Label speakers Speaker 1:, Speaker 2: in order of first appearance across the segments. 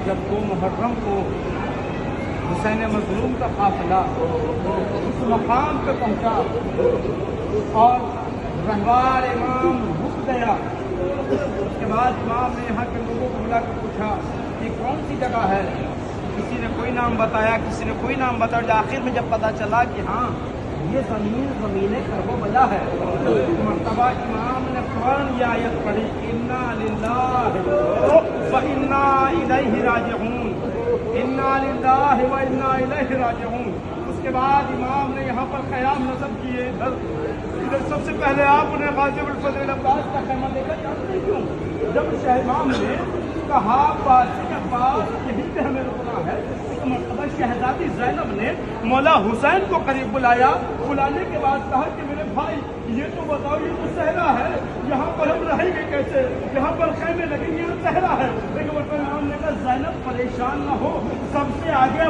Speaker 1: جب 2 محرم کو حسین مظلوم کا قافلہ اس مقام پہ پہنچا اور رہوار امام رک گیا، اس کے بعد امام نے یہاں کے لوگوں کو بلا کر پوچھا یہ کون سی جگہ ہے؟ کسی نے کوئی نام بتایا، کسی نے کوئی نام بتایا، آخر میں جب پتہ چلا کہ ہاں یہ زمین کرب و بلا ہے، مرتبہ امام نے فوراً یہ آیت پڑھی انا للہ و انا الیہ راجعون، انا للہ و انا الیہ راجعون۔ اس کے بعد امام نے یہاں پر قیام نصب کیے۔ ادھر سب سے پہلے آپ نے غازی ابوالفضل عباس کا خیمہ دیکھا، جانتے کیوں؟ جب شاہ امام نے کہا بادشاہ کے پاس یہیں پہ ہمیں رکنا ہے، ایک مرتبہ شہزادی زینب نے مولا حسین کو قریب بلانے کے بعد کہا کہ میرے بھائی یہ تو بتاؤ، یہ تو صحرا ہے، یہاں پر ہم رہیں گے کیسے؟ یہاں پر خیمے لگیں گے، یہ صحرا ہے۔ لیکن مرتبہ امام نے کہا زینب پریشان نہ ہو، سب سے آگے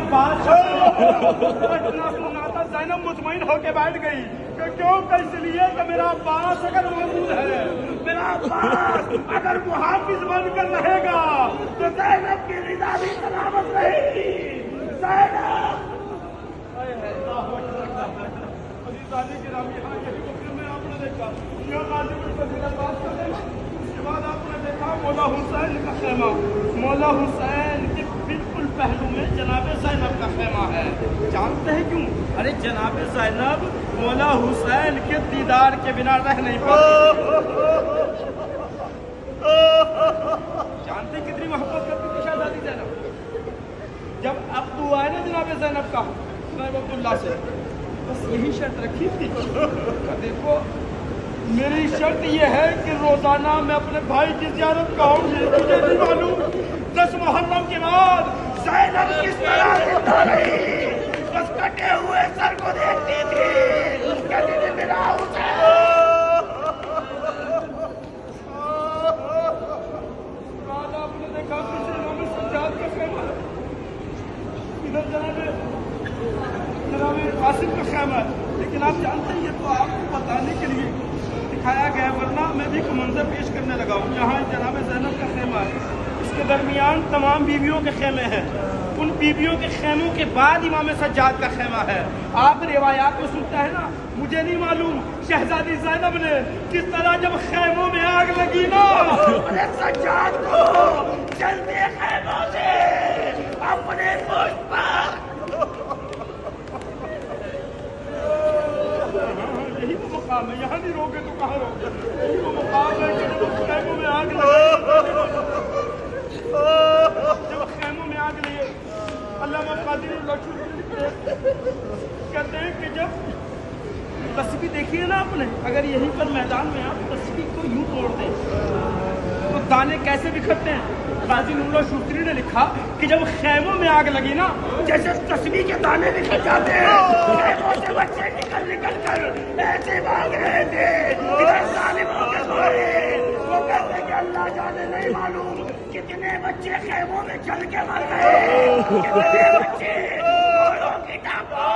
Speaker 1: زینب مطمئن ہو کے بیٹھ گئی کہ کیوں؟ کہ اس لیے کہ میرا عباس اگر موجود ہے، میرا عباس اگر محافظ بن کر رہے گا تو زینب کی رضا بھی سلامت رہے گی۔ زینب عزیزانی گرامی، یہاں یہی مقام میں آپ نے دیکھا، یہ غازی ابوالفضل عباس کا خیمہ، اس کے بعد آپ نے دیکھا مولا حسین کا خیمہ، مولا حسین کے بالکل پہلو میں جناب زینب کا خیمہ ہے۔ جانتے ہیں کیوں؟ ارے جناب زینب مولا حسین کے دیدار کے بنا رہ نہیں پاتی۔ جانتے کتنی محبت کرتی تھی شہزادی زینب؟ جب اب تو آئے نا جناب زینب کا جناب عبداللہ سے، بس یہی شرط رکھی تھی کہ دیکھو میری شرط یہ ہے کہ روزانہ میں اپنے بھائی کی زیارت کراؤں گی۔ مجھے نہیں معلوم 10 محرم کے بعد زینب کس طرح زندہ رہی، بس کٹے ہوئے سر کو دیکھتی تھی، کہتی تھی میرا حسین۔ آپ نے دیکھا پیچھے امام سجاد کا خیمہ ہے، ادھر جناب قاسم کا خیمہ ہے، لیکن آپ جانتے ہیں یہ تو آپ کو بتانے کے لیے دکھایا گیا، ورنہ میں بھی ایک منظر پیش کرنے لگا ہوں۔ یہاں جناب زینب کا خیمہ ہے، اس کے درمیان تمام بیویوں کے خیمے ہیں، ان بیویوں کے خیموں کے بعد امام سجاد کا خیمہ ہے۔ آپ روایات میں سنتا ہے نا، مجھے نہیں معلوم شہزادی زینب نے کس طرح جب خیموں میں آگ لگی نا اپنے سجاد کو جلتے خیموں سے اپنے پشت پر، یہی وہ مقام ہے، یہاں نہیں روکے تو کہاں روکے؟ یہی وہ مقام ہے کہ جب خیموں میں آگ لگی، جب خیموں میں آگ لگی، علامہ قادری کہتے ہیں کہ جب تسبیح دیکھیے نا آپ نے، اگر یہیں پر میدان میں آپ تسبیح کو یوں توڑ دیں تو دانے کیسے بکھرتے ہیں؟ قاضی نور شوستری نے لکھا کہ جب خیموں میں آگ لگی نا، جیسے تسبیح کے دانے بکھر جاتے ہیں، خیموں سے بچے نکل کر ایسے بھاگ رہے تھے، ادھر ظالموں کے گھوڑے، وہ کہتے کہ اللہ جانے نہیں معلوم کتنے بچے خیموں میں چل کے مر گئے، کتنے بچے گھوڑوں کی ٹانگوں،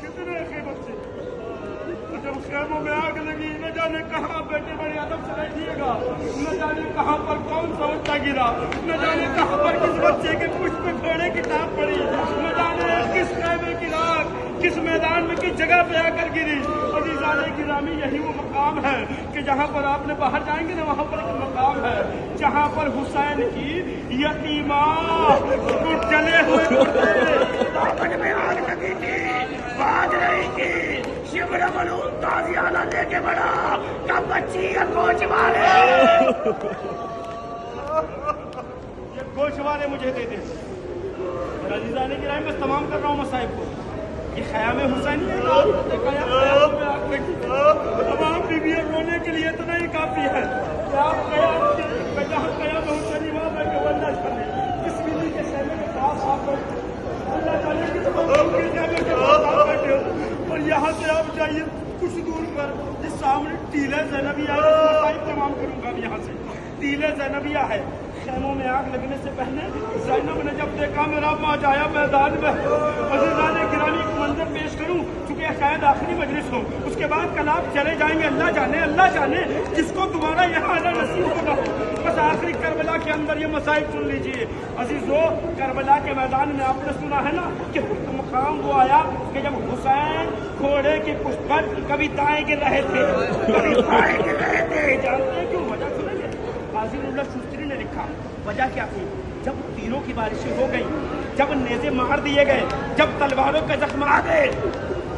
Speaker 1: کتنے بچے۔ جب خیموں میں آگ لگی، نہ جانے کہاں بیٹے بڑے ادب سے بیٹھیے گا، نہ جانے کہاں پر کون سا بچہ گرا، نہ جانے کہاں پر کس بچے کے پشت پہ گھوڑے کی ٹانپ پڑی، نہ جانے کس خیمے کی راکھ کس میدان میں کس جگہ پہ آ کر گری۔ عزیزان گرامی، یہی وہ مقام ہے کہ جہاں پر آپ نے باہر جائیں گے نا، وہاں پر ایک مقام ہے جہاں پر حسین کی یتیمہ کو جلے ہوئے دامن میں آگ لگی تھی، باز رہی تھی، شبر ملوم تازیانہ لے کے بڑا کہ بچی یا گوشت والے، یہ گوشت والے مجھے دے دیں۔ اور عزیزان گرامی، میں تمام کر رہا ہوں مسائب کو، یہ خیام حسینی ہے، تمام بیویاں رونے کے لیے اتنا ہی کافی ہے کہ آپ جہاں قیام حسینی وہاں بیٹھ کے ورنہ کریں، کس بیوی کے خیمے کے پاس آپ بیٹھے، اللہ تعالیٰ کی تمام کے خیمے کے پاس آپ بیٹھے ہو، اور یہاں سے آپ جائیے کچھ دور پر جس سامنے ٹیلہ زینبیہ ہے، مسائب تمام کروں گا یہاں سے، ٹیلہ زینبیہ ہے۔ خیموں میں آگ لگنے سے پہلے زینب نے جب دیکھا میرا موج آیا میدان میں، عزیزان گرامی ایک منظر پیش کروں چونکہ شاید آخری مجلس ہو، اس کے بعد کل آپ چلے جائیں گے، اللہ جانے کس کو دوبارہ یہاں آنا نصیب ہوگا۔ بس آخری کربلا کے اندر یہ مسائل سن لیجیے عزیزو. کربلا کے میدان میں آپ نے سنا ہے نا کہ حکم مقام وہ آیا کہ جب حسین گھوڑے کی پشت پر کبھی دائیں گر رہے تھے کبھی بائیں گر رہے تھے. جانتے ہیں کیوں؟ وجہ سنیں گے. قاضی اللہ شوستری نے لکھا وجہ کیا تھی. جب تیروں کی بارشیں ہو گئی, جب نیزے مار دیے گئے, جب تلواروں کے زخم آ گئے,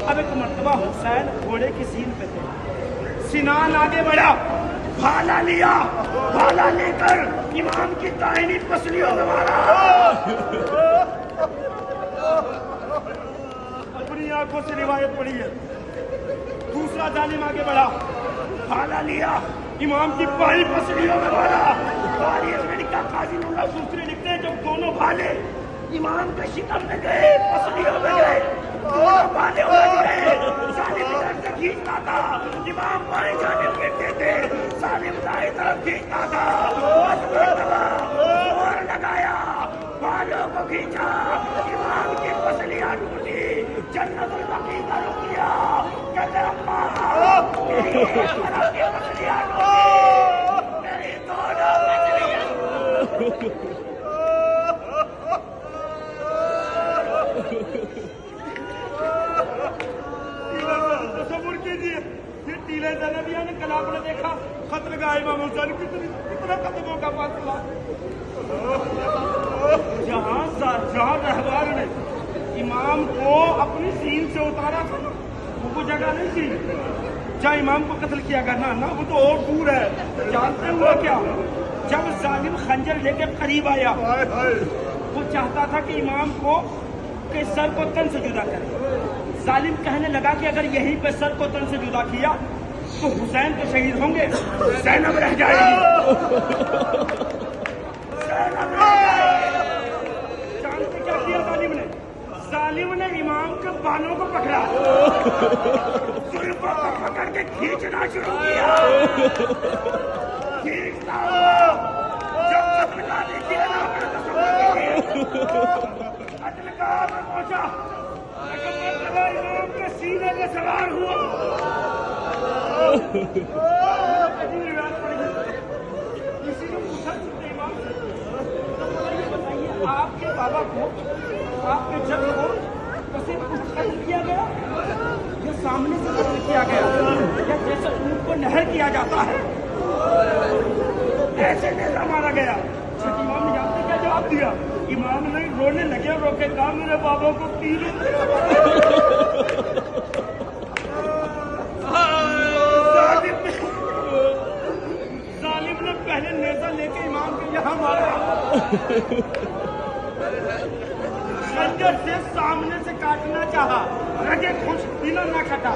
Speaker 1: اب ایک مرتبہ حسین گھوڑے کی سین پہ تھے. سنان آگے بڑھا, بھالا لیا, بھالا لے کر امام کی دائنی پسلیوں میں مارا. اپنی آنکھوں سے روایت پڑھی ہے. دوسرا ظالم آگے بڑھا, بھالا لیا, امام کی بائیں پسلیوں میں مارا. تاریخ میں لکھا, قاضی اللہ شوستری لکھتے ہیں جب دونوں بھالے امام کے شکم میں گئے, پسلیوں میں گئے, دونوں بھالے الجھ گئے. ظالم ادھر سے کھینچتا تھا, امام بائیں جانب گرتے تھے, ظالم دائیں طرف کھینچتا تھا. زور لگایا, بھالوں کو کھینچا, امام کی پسلیاں ٹوٹی, جنت البقیع کا رخ کیا. کہتے اماں میری طرف کی پسلیاں ٹوٹی, میری دونوں پسلیاں. تصور کیجیے پھر ٹیلے زینبیہ نے کلام نے دیکھا خط لگا امام حسین کتنا قدموں کا فاصلہ. جہاں رہبار نے امام کو اپنی سین سے اتارا تھا وہ جگہ نہیں تھی جہاں امام کو قتل کیا کرنا نا, وہ تو اور دور ہے. جانتے ہوا کیا, جب ظالم خنجر لے کے قریب آیا وہ چاہتا تھا کہ امام کو کے سر کو تن سے جدا کرے. ظالم کہنے لگا کہ اگر یہیں پہ سر کو تن سے جدا کیا تو حسین تو شہید ہوں گے, زینب رہ جائے گی. جانتے کیا کیا ظالم نے؟ ظالم نے امام کے بالوں کو پکڑا, زلفوں کو پکڑ کے کھینچنا شروع کیا. کھینچتا ہوا جب قتلگاہ کیا نا قتلگاہ میں پہنچا, امام کے سینے میں سوار ہوا. کسی نے پوچھا امام بتائیے آپ کے بابا کو, آپ کے جد کو کسی قتل کیا گیا یا سامنے سے قتل کیا گیا یا جیسے اونٹ کو نہر کیا جاتا ہے ایسے نیزہ مارا گیا؟ امام نے جانتے کیا جواب دیا؟ امام نے رونے لگے, روکے کہا میرے بابا کو تیر. ظالم نے پہلے نیزہ لے کے امام کے یہاں مارا, خنجر سے سامنے سے کاٹنا چاہا, رگے خوش دلا نہ کٹا.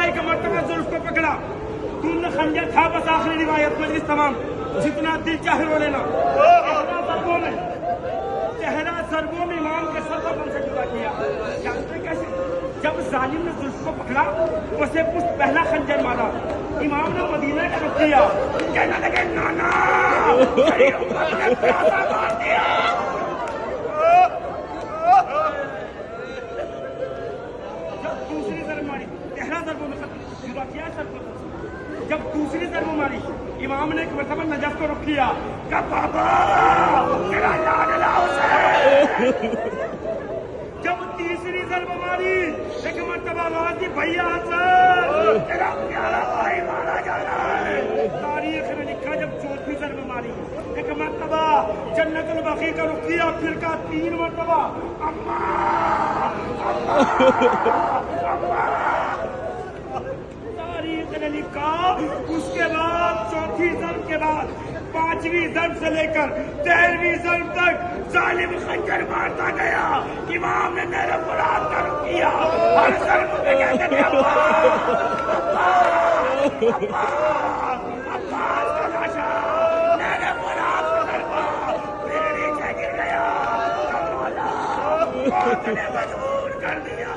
Speaker 1: ایک مرتبہ زلف کو پکڑا, تم نے خنجر تھا بس آخری روایت مجلس تمام, جتنا دل چاہے رو لینا. چہرہ ضربوں میں امام کے سر کو تن سے جدا کیا. جانتے کیسے؟ جب ظالم نے زلف کو پکڑا اسے پشت پہلا خنجر مارا, امام نے مدینہ کا رخ کیا, کہنے لگے نانا مار دیا. جب دوسری ضرب ماری, پہلا ضربوں میں جدا کیا سر کو. جب دوسری ضرب ماری امام نے ایک مرتبہ نجف کو رخ کیا, کہ بابا میرا لاڈلا حسین. جب تیسری ضرب ماری ایک مرتبہ آواز دی, بھیا حسن تیرا پیارا بھائی مارا جا رہا ہے. تاریخ میں لکھا جب چوتھی ضرب ماری ایک مرتبہ جنت البقیع کا رخ کیا, پھر کہا 3 مرتبہ اماں تاریخ نے لکھا. اس کے بعد چوتھی ضرب کے بعد 5ویں ضرب سے لے کر 13ویں ضرب تک ظالم خنجر مارتا گیا. امام نے میرے مراد کا رخ کیا, ہر ضرب پہ کہتے تھے عباس کا لاشا میرے مراد کا ضربہ پھر نیچے گر گیا. مولا موت نے مجبور کر دیا.